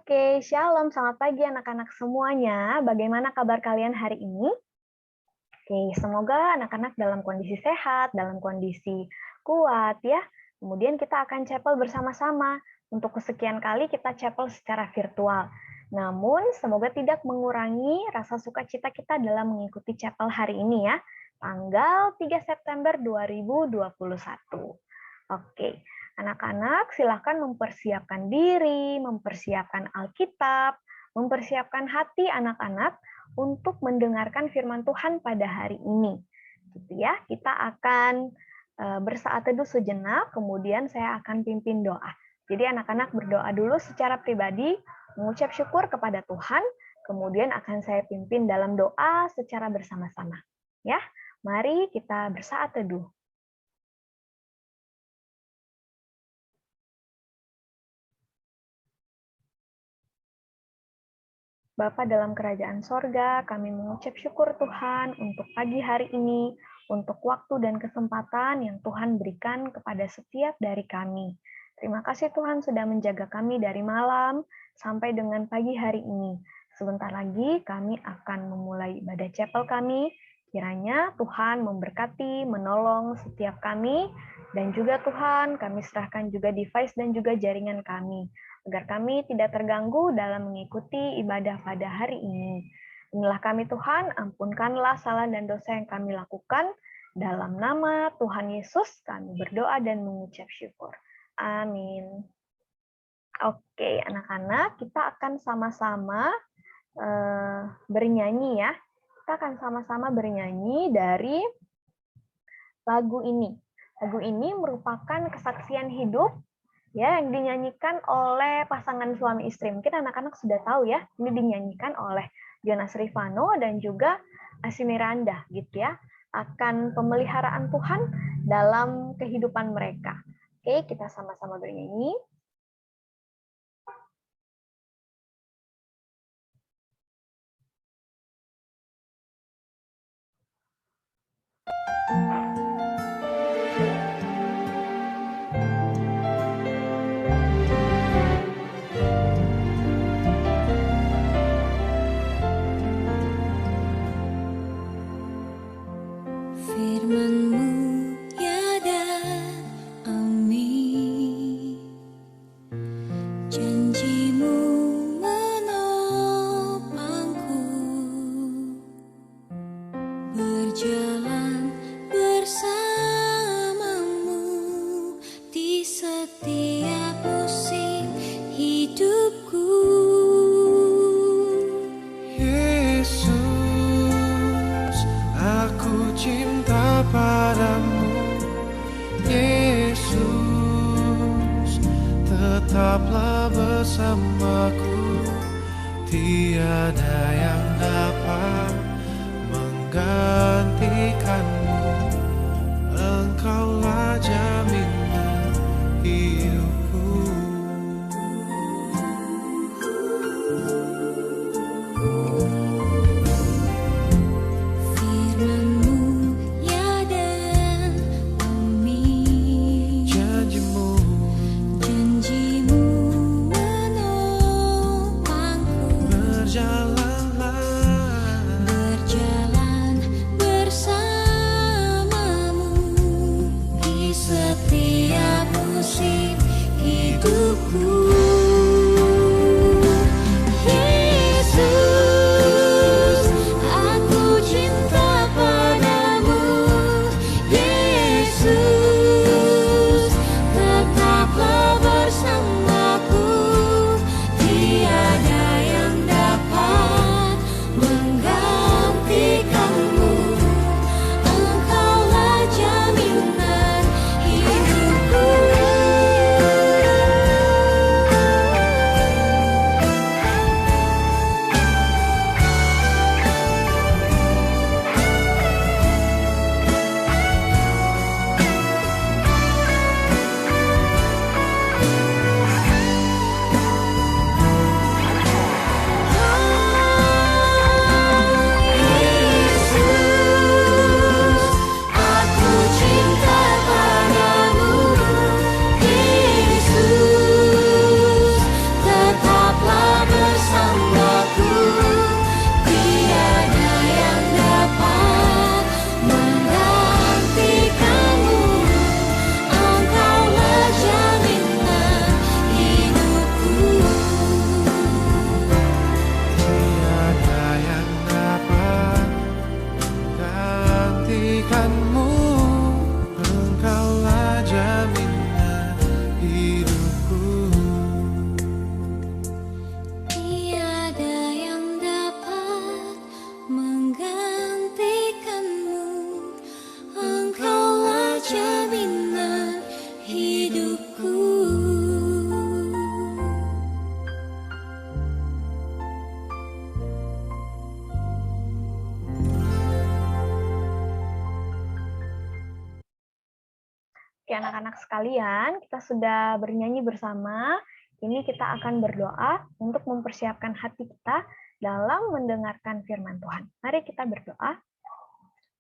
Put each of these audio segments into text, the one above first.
Oke, shalom, selamat pagi anak-anak semuanya. Bagaimana kabar kalian hari ini? Oke, semoga anak-anak dalam kondisi sehat, dalam kondisi kuat ya. Kemudian kita akan chapel bersama-sama. Untuk kesekian kali kita chapel secara virtual. Namun, semoga tidak mengurangi rasa sukacita kita dalam mengikuti chapel hari ini ya. Tanggal 3 September 2021. Oke, anak-anak silahkan mempersiapkan diri, mempersiapkan Alkitab, mempersiapkan hati anak-anak untuk mendengarkan firman Tuhan pada hari ini. Gitu ya, kita akan bersaat teduh sejenak, kemudian saya akan pimpin doa. Jadi anak-anak berdoa dulu secara pribadi, mengucap syukur kepada Tuhan, kemudian akan saya pimpin dalam doa secara bersama-sama. Ya, mari kita bersaat teduh. Bapa dalam kerajaan sorga, kami mengucap syukur Tuhan untuk pagi hari ini, untuk waktu dan kesempatan yang Tuhan berikan kepada setiap dari kami. Terima kasih Tuhan sudah menjaga kami dari malam sampai dengan pagi hari ini. Sebentar lagi kami akan memulai ibadah chapel kami. Kiranya Tuhan memberkati, menolong setiap kami, dan juga Tuhan kami serahkan juga device dan juga jaringan kami, agar kami tidak terganggu dalam mengikuti ibadah pada hari ini. Inilah kami Tuhan, ampunkanlah salah dan dosa yang kami lakukan. Dalam nama Tuhan Yesus kami berdoa dan mengucap syukur. Amin. Oke, anak-anak, kita akan sama-sama bernyanyi ya. Kita akan sama-sama bernyanyi dari lagu ini. Lagu ini merupakan kesaksian hidup ya yang dinyanyikan oleh pasangan suami istri. Mungkin anak-anak sudah tahu ya, ini dinyanyikan oleh Jonas Rivano dan juga Asi Miranda gitu ya, akan pemeliharaan Tuhan dalam kehidupan mereka. Oke, kita sama-sama bernyanyi. Tetaplah bersamaku, tiada yang dapat menggantikanmu. Engkaulah jaminan hidupku. anak-anak sekalian, kita sudah bernyanyi bersama. Ini kita akan berdoa untuk mempersiapkan hati kita dalam mendengarkan firman Tuhan. Mari kita berdoa.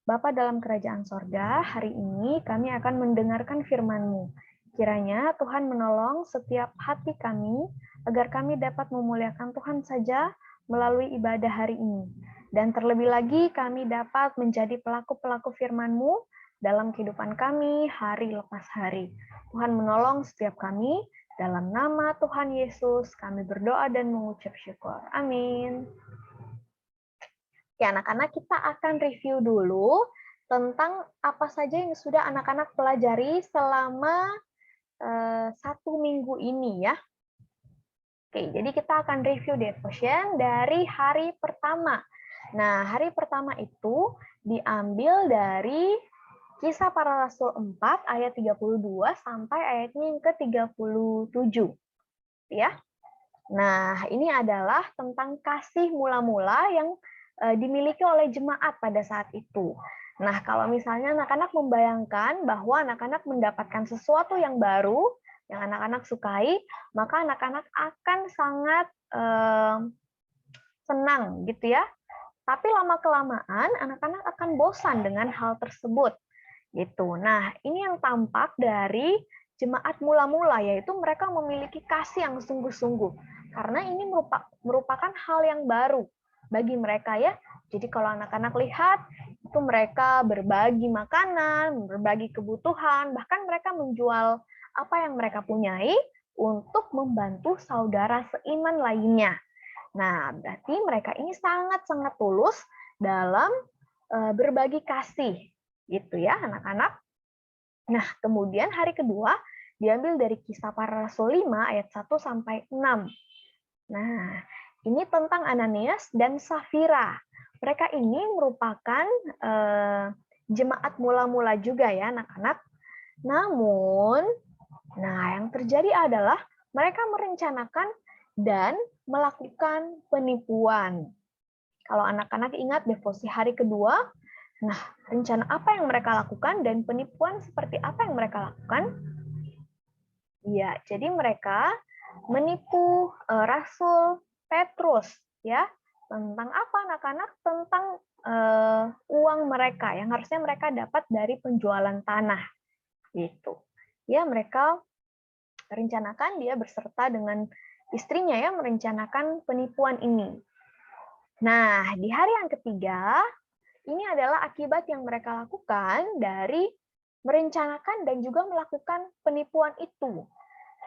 Bapa dalam kerajaan sorga, hari ini kami akan mendengarkan firman-Mu. Kiranya Tuhan menolong setiap hati kami, agar kami dapat memuliakan Tuhan saja melalui ibadah hari ini. Dan terlebih lagi kami dapat menjadi pelaku-pelaku firman-Mu dalam kehidupan kami hari lepas hari. Tuhan menolong setiap kami, dalam nama Tuhan Yesus kami berdoa dan mengucap syukur. Amin. Ya, anak-anak, kita akan review dulu tentang apa saja yang sudah anak-anak pelajari selama 1 minggu ini ya. Oke, jadi kita akan review devotion dari hari pertama. Nah, hari pertama itu diambil dari Kisah Para Rasul 4 ayat 32 sampai ayatnya yang ke-37. Ya. Nah, ini adalah tentang kasih mula-mula yang dimiliki oleh jemaat pada saat itu. Nah, kalau misalnya anak-anak membayangkan bahwa anak-anak mendapatkan sesuatu yang baru, yang anak-anak sukai, maka anak-anak akan sangat senang gitu ya. Tapi lama-kelamaan anak-anak akan bosan dengan hal tersebut. Gitu. Nah, ini yang tampak dari jemaat mula-mula, yaitu mereka memiliki kasih yang sungguh-sungguh. Karena ini merupakan hal yang baru bagi mereka ya. Jadi kalau anak-anak lihat, itu mereka berbagi makanan, berbagi kebutuhan, bahkan mereka menjual apa yang mereka punyai untuk membantu saudara seiman lainnya. Nah, berarti mereka ini sangat-sangat tulus dalam berbagi kasih. Gitu ya, anak-anak. Nah, kemudian hari kedua diambil dari Kisah Para Rasul 5 ayat 1 sampai 6. Nah, ini tentang Ananias dan Safira. Mereka ini merupakan jemaat mula-mula juga ya, anak-anak. Namun, nah yang terjadi adalah mereka merencanakan dan melakukan penipuan. Kalau anak-anak ingat devosi hari kedua, nah, rencana apa yang mereka lakukan dan penipuan seperti apa yang mereka lakukan? Ya, jadi mereka menipu Rasul Petrus ya. Tentang apa anak-anak? Tentang uang mereka yang harusnya mereka dapat dari penjualan tanah. Gitu. Ya, mereka rencanakan dia berserta dengan istrinya ya merencanakan penipuan ini. Nah, di hari yang ketiga ini adalah akibat yang mereka lakukan dari merencanakan dan juga melakukan penipuan itu,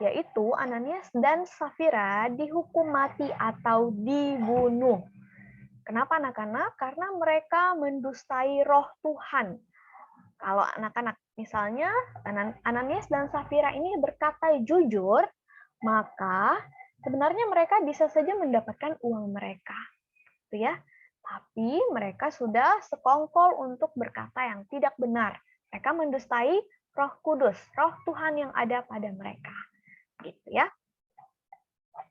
yaitu Ananias dan Safira dihukum mati atau dibunuh. Kenapa anak-anak? Karena mereka mendustai roh Tuhan. Kalau anak-anak, misalnya Ananias dan Safira ini berkata jujur, maka sebenarnya mereka bisa saja mendapatkan uang mereka. Gitu ya. Tapi mereka sudah sekongkol untuk berkata yang tidak benar. Mereka mendustai Roh Kudus, Roh Tuhan yang ada pada mereka. Gitu ya.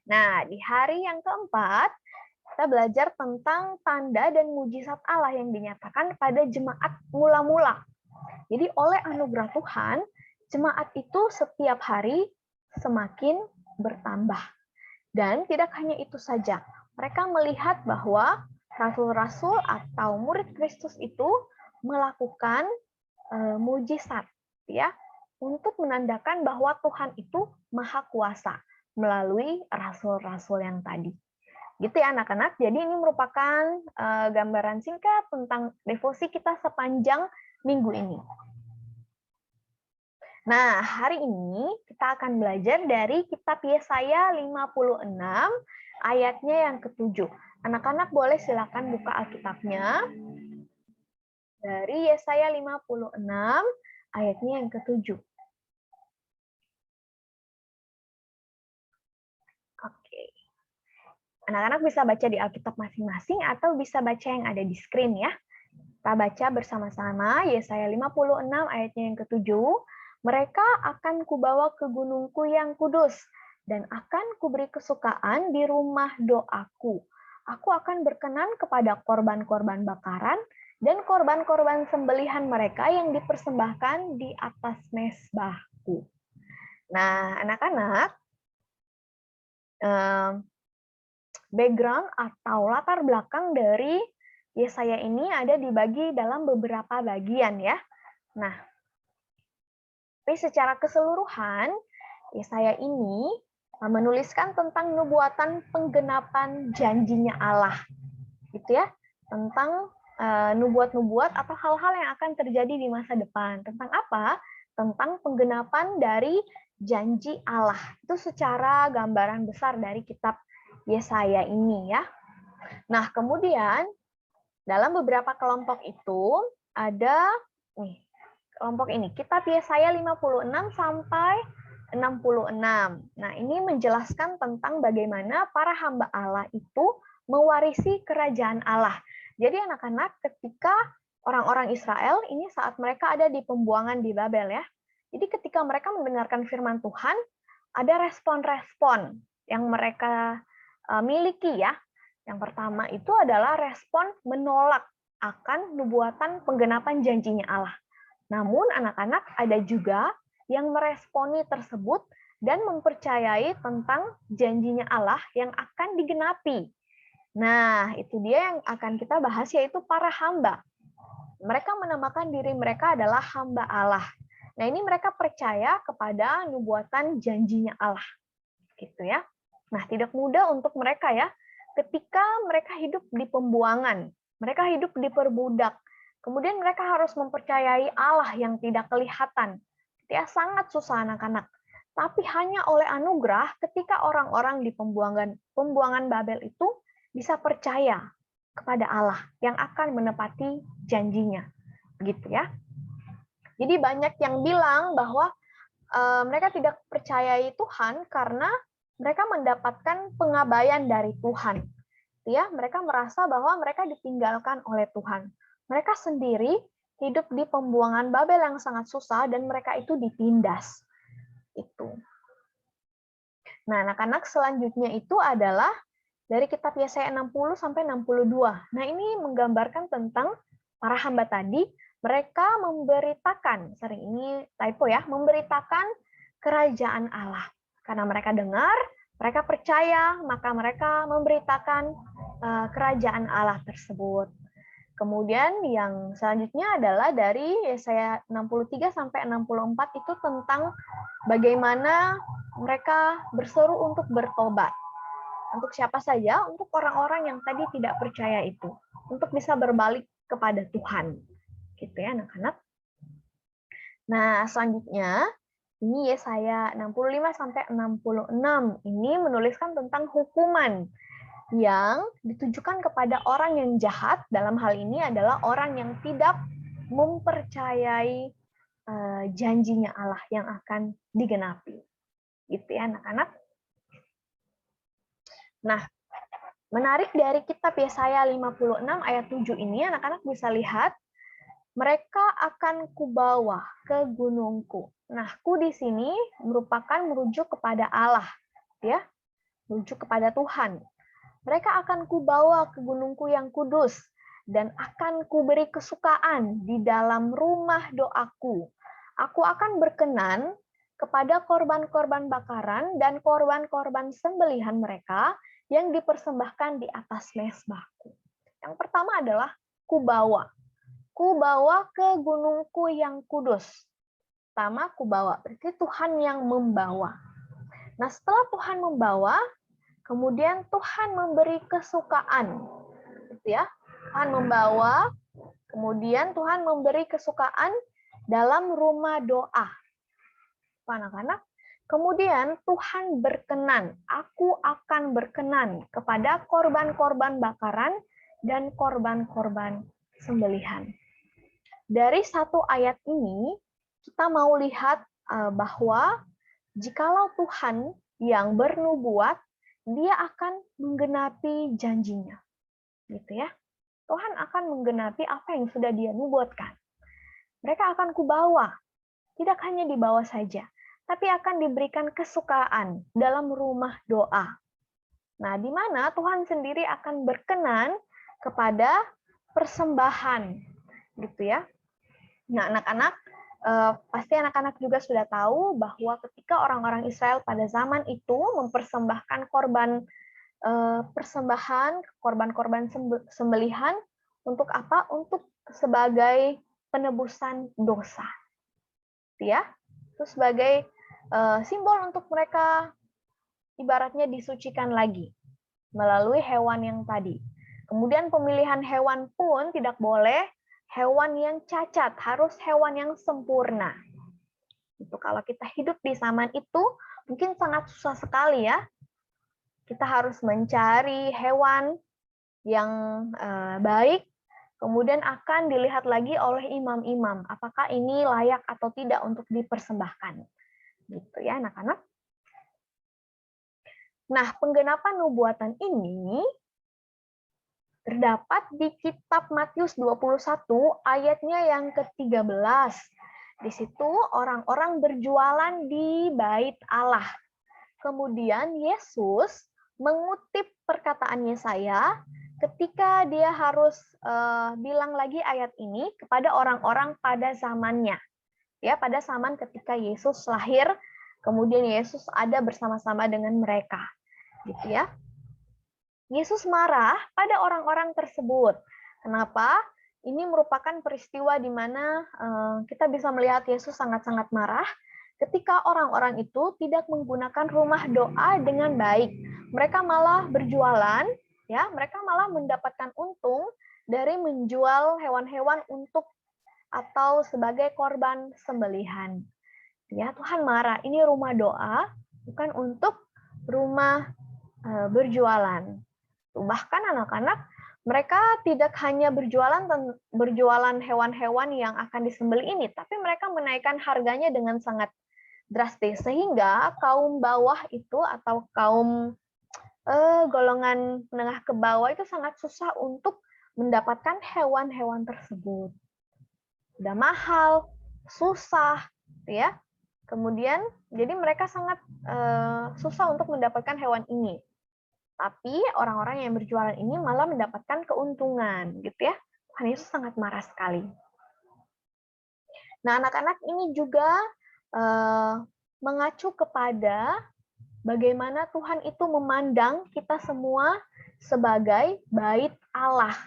Nah, di hari yang keempat, kita belajar tentang tanda dan mujizat Allah yang dinyatakan pada jemaat mula-mula. Jadi oleh anugerah Tuhan, jemaat itu setiap hari semakin bertambah. Dan tidak hanya itu saja, mereka melihat bahwa rasul-rasul atau murid Kristus itu melakukan mujizat ya untuk menandakan bahwa Tuhan itu maha kuasa melalui rasul-rasul yang tadi. Gitu ya anak-anak. Jadi ini merupakan gambaran singkat tentang devosi kita sepanjang minggu ini. Nah, hari ini kita akan belajar dari kitab Yesaya 56 ayatnya yang ke-7. Anak-anak boleh silakan buka Alkitabnya. Dari Yesaya 56 ayatnya yang ke-7. Oke. Anak-anak bisa baca di Alkitab masing-masing atau bisa baca yang ada di screen ya. Kita baca bersama-sama Yesaya 56 ayatnya yang ke-7. Mereka akan kubawa ke gunungku yang kudus dan akan kuberi kesukaan di rumah doaku. Aku akan berkenan kepada korban-korban bakaran dan korban-korban sembelihan mereka yang dipersembahkan di atas mezbahku. aku. Nah, anak-anak, background atau latar belakang dari Yesaya ini ada dibagi dalam beberapa bagian ya. Nah, tapi secara keseluruhan, Yesaya ini menuliskan tentang nubuatan penggenapan janjinya Allah, gitu ya, tentang nubuat-nubuat atau hal-hal yang akan terjadi di masa depan. Tentang apa? Tentang penggenapan dari janji Allah. Itu secara gambaran besar dari kitab Yesaya ini ya. Nah, kemudian dalam beberapa kelompok itu ada nih, kelompok ini, kitab Yesaya 56 sampai 66. Nah, ini menjelaskan tentang bagaimana para hamba Allah itu mewarisi kerajaan Allah. Jadi anak-anak, ketika orang-orang Israel ini saat mereka ada di pembuangan di Babel ya. Jadi ketika mereka mendengarkan firman Tuhan, ada respon-respon yang mereka miliki ya. Yang pertama itu adalah respon menolak akan nubuatan penggenapan janjinya Allah. Namun anak-anak ada juga yang meresponi tersebut dan mempercayai tentang janjinya Allah yang akan digenapi. Nah, itu dia yang akan kita bahas, yaitu para hamba. Mereka menamakan diri mereka adalah hamba Allah. Nah, ini mereka percaya kepada nubuatan janjinya Allah. Gitu ya. Nah, tidak mudah untuk mereka ya, ketika mereka hidup di pembuangan, mereka hidup diperbudak, kemudian mereka harus mempercayai Allah yang tidak kelihatan. Ya, sangat susah anak-anak. Tapi hanya oleh anugerah ketika orang-orang di pembuangan Babel itu bisa percaya kepada Allah yang akan menepati janjinya. Gitu ya. Jadi banyak yang bilang bahwa mereka tidak percayai Tuhan karena mereka mendapatkan pengabaian dari Tuhan. Ya, mereka merasa bahwa mereka ditinggalkan oleh Tuhan. Mereka sendiri hidup di pembuangan Babel yang sangat susah dan mereka itu ditindas. Itu. Nah, anak-anak, selanjutnya itu adalah dari kitab Yesaya 60 sampai 62. Nah, ini menggambarkan tentang para hamba tadi, mereka memberitakan, sering ini typo ya, memberitakan kerajaan Allah. Karena mereka dengar, mereka percaya, maka mereka memberitakan kerajaan Allah tersebut. Kemudian yang selanjutnya adalah dari Yesaya 63 sampai 64 itu tentang bagaimana mereka berseru untuk bertobat. Untuk siapa saja? Untuk orang-orang yang tadi tidak percaya itu, untuk bisa berbalik kepada Tuhan. Gitu ya, anak-anak. Nah, selanjutnya ini Yesaya 65 sampai 66 ini menuliskan tentang hukuman yang ditujukan kepada orang yang jahat. Dalam hal ini adalah orang yang tidak mempercayai janjinya Allah yang akan digenapi. Gitu ya, anak-anak. Nah, menarik dari kitab Yesaya 56 ayat 7 ini, anak-anak bisa lihat, mereka akan kubawa ke gunungku. Nah, ku di sini merupakan merujuk kepada Allah, ya, merujuk kepada Tuhan. Mereka akan kubawa ke gunungku yang kudus, dan akan kuberi kesukaan di dalam rumah doaku. Aku akan berkenan kepada korban-korban bakaran dan korban-korban sembelihan mereka yang dipersembahkan di atas mezbahku. Yang pertama adalah kubawa. Kubawa ke gunungku yang kudus. Pertama, kubawa, berarti Tuhan yang membawa. Nah, setelah Tuhan membawa, kemudian Tuhan memberi kesukaan. Gitu ya. Tuhan membawa, kemudian Tuhan memberi kesukaan dalam rumah doa. Anak-anak, kemudian Tuhan berkenan, aku akan berkenan kepada korban-korban bakaran dan korban-korban sembelihan. Dari satu ayat ini, kita mau lihat bahwa jikalau Tuhan yang bernubuat, dia akan menggenapi janjinya. Gitu ya. Tuhan akan menggenapi apa yang sudah dia nubuatkan. Mereka akan kubawa, tidak hanya dibawa saja, tapi akan diberikan kesukaan dalam rumah doa. Nah, di mana Tuhan sendiri akan berkenan kepada persembahan. Gitu ya. Nah, anak-anak, Pasti anak-anak juga sudah tahu bahwa ketika orang-orang Israel pada zaman itu mempersembahkan korban-korban sembelihan untuk apa? Untuk sebagai penebusan dosa, ya. Itu sebagai simbol untuk mereka ibaratnya disucikan lagi melalui hewan yang tadi. Kemudian pemilihan hewan pun tidak boleh hewan yang cacat, harus hewan yang sempurna. Itu kalau kita hidup di zaman itu mungkin sangat susah sekali ya. Kita harus mencari hewan yang baik, kemudian akan dilihat lagi oleh imam-imam apakah ini layak atau tidak untuk dipersembahkan. Gitu ya anak-anak. Nah, penggenapan nubuatan ini terdapat di kitab Matius 21 ayatnya yang ke-13. Di situ orang-orang berjualan di bait Allah. Kemudian Yesus mengutip perkataan Yesaya ketika dia harus bilang lagi ayat ini kepada orang-orang pada zamannya. Ya, pada zaman ketika Yesus lahir, kemudian Yesus ada bersama-sama dengan mereka. Gitu ya. Yesus marah pada orang-orang tersebut. Kenapa? Ini merupakan peristiwa di mana kita bisa melihat Yesus sangat-sangat marah ketika orang-orang itu tidak menggunakan rumah doa dengan baik. Mereka malah berjualan, ya, mereka malah mendapatkan untung dari menjual hewan-hewan untuk atau sebagai korban sembelihan. Ya, Tuhan marah. Ini rumah doa, bukan untuk rumah berjualan. Bahkan anak-anak mereka tidak hanya berjualan hewan-hewan yang akan disembelih ini, tapi mereka menaikkan harganya dengan sangat drastis sehingga kaum bawah itu atau kaum golongan menengah ke bawah itu sangat susah untuk mendapatkan hewan-hewan tersebut. Udah mahal, susah, ya. Kemudian jadi mereka sangat susah untuk mendapatkan hewan ini. Tapi orang-orang yang berjualan ini malah mendapatkan keuntungan, gitu ya. Tuhan Yesus sangat marah sekali. Nah, anak-anak ini juga mengacu kepada bagaimana Tuhan itu memandang kita semua sebagai bait Allah.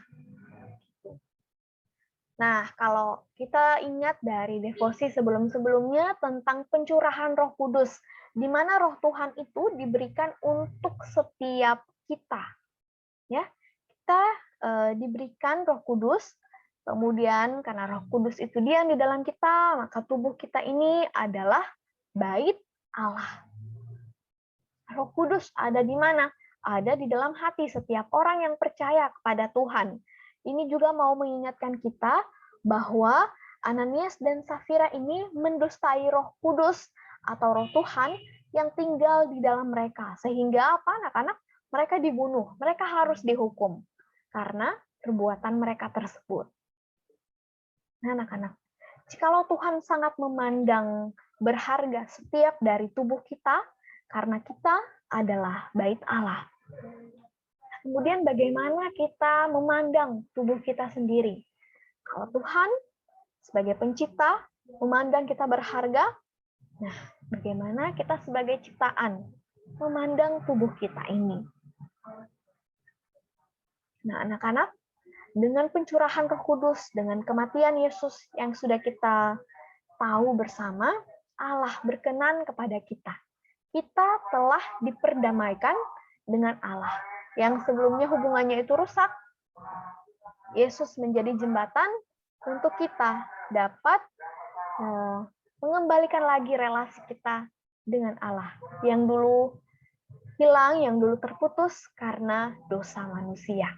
Nah, kalau kita ingat dari devosi sebelum-sebelumnya tentang pencurahan Roh Kudus, di mana Roh Tuhan itu diberikan untuk setiap kita. Ya, kita diberikan Roh Kudus, kemudian karena Roh Kudus itu diam di dalam kita, maka tubuh kita ini adalah bait Allah. Roh Kudus ada di mana? Ada di dalam hati setiap orang yang percaya kepada Tuhan. Ini juga mau mengingatkan kita bahwa Ananias dan Safira ini mendustai Roh Kudus atau Roh Tuhan yang tinggal di dalam mereka. Sehingga apa, anak-anak? Mereka dibunuh, mereka harus dihukum karena perbuatan mereka tersebut. Nah, anak-anak, jikalau Tuhan sangat memandang berharga setiap dari tubuh kita, karena kita adalah bait Allah. Kemudian bagaimana kita memandang tubuh kita sendiri? Kalau Tuhan sebagai pencipta memandang kita berharga, nah bagaimana kita sebagai ciptaan memandang tubuh kita ini? Nah, anak-anak, dengan pencurahan Roh Kudus, dengan kematian Yesus yang sudah kita tahu bersama, Allah berkenan kepada kita. Kita telah diperdamaikan dengan Allah. Yang sebelumnya hubungannya itu rusak, Yesus menjadi jembatan untuk kita dapat mengembalikan lagi relasi kita dengan Allah. Yang dulu hilang, yang dulu terputus karena dosa manusia.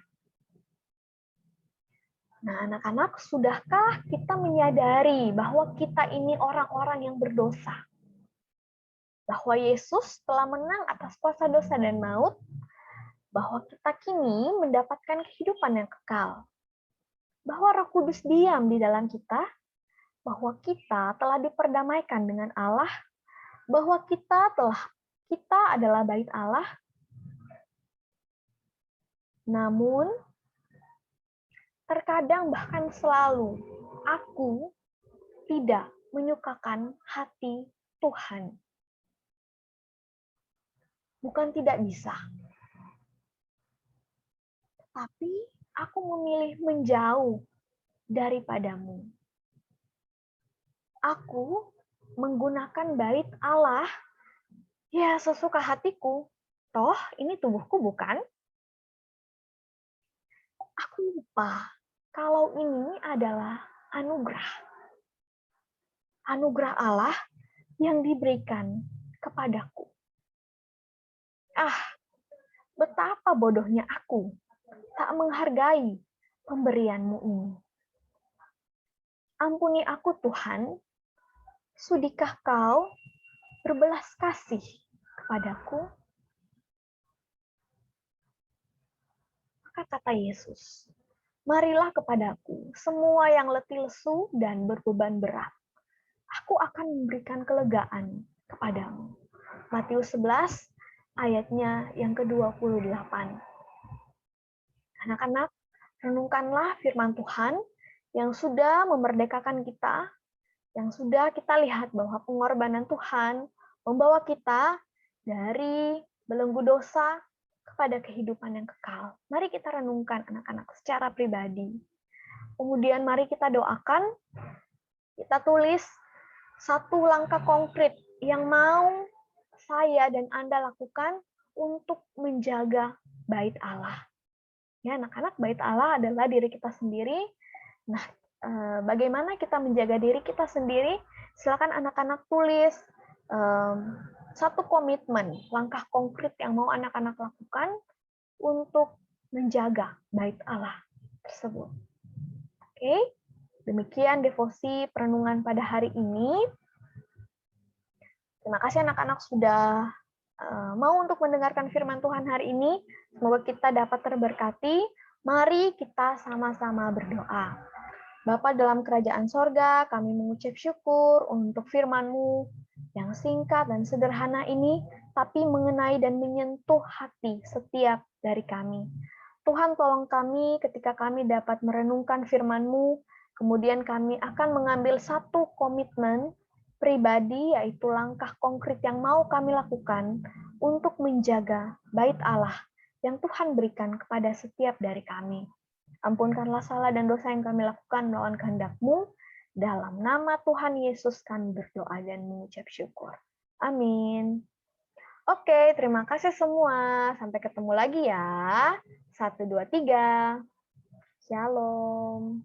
Nah, anak-anak, sudahkah kita menyadari bahwa kita ini orang-orang yang berdosa? Bahwa Yesus telah menang atas kuasa dosa dan maut, bahwa kita kini mendapatkan kehidupan yang kekal. Bahwa Roh Kudus diam di dalam kita, bahwa kita telah diperdamaikan dengan Allah, bahwa kita adalah bait Allah. Namun, terkadang bahkan selalu aku tidak menyukakan hati Tuhan. Bukan tidak bisa, tapi aku memilih menjauh daripadamu. Aku menggunakan bait Allah ya sesuka hatiku. Toh ini tubuhku bukan? Aku lupa kalau ini adalah anugerah. Anugerah Allah yang diberikan kepadaku. Betapa bodohnya aku tak menghargai pemberianmu ini. Ampuni aku Tuhan, sudikah kau berbelas kasih kepadaku? Maka kata Yesus, marilah kepadaku semua yang letih lesu dan berbeban berat. Aku akan memberikan kelegaan kepadamu. Matius 11 ayatnya yang ke-28. Anak-anak, renungkanlah firman Tuhan yang sudah memerdekakan kita, yang sudah kita lihat bahwa pengorbanan Tuhan membawa kita dari belenggu dosa kepada kehidupan yang kekal. Mari kita renungkan anak-anak secara pribadi. Kemudian mari kita doakan, kita tulis satu langkah konkret yang mau saya dan Anda lakukan untuk menjaga bait Allah. Ya, anak-anak, bait Allah adalah diri kita sendiri. Nah, bagaimana kita menjaga diri kita sendiri? Silakan anak-anak tulis satu komitmen, langkah konkret yang mau anak-anak lakukan untuk menjaga bait Allah tersebut. Oke, demikian devosi perenungan pada hari ini. Terima kasih anak-anak sudah mau untuk mendengarkan firman Tuhan hari ini. Semoga kita dapat terberkati. Mari kita sama-sama berdoa. Bapa dalam kerajaan sorga, kami mengucap syukur untuk firman-Mu yang singkat dan sederhana ini, tapi mengenai dan menyentuh hati setiap dari kami. Tuhan tolong kami ketika kami dapat merenungkan firman-Mu, kemudian kami akan mengambil satu komitmen pribadi, yaitu langkah konkret yang mau kami lakukan untuk menjaga bait Allah yang Tuhan berikan kepada setiap dari kami. Ampunkanlah salah dan dosa yang kami lakukan melawan kehendak-Mu. Dalam nama Tuhan Yesus kami berdoa dan mengucap syukur. Amin. Oke, terima kasih semua. Sampai ketemu lagi ya. 1, 2, 3. Shalom.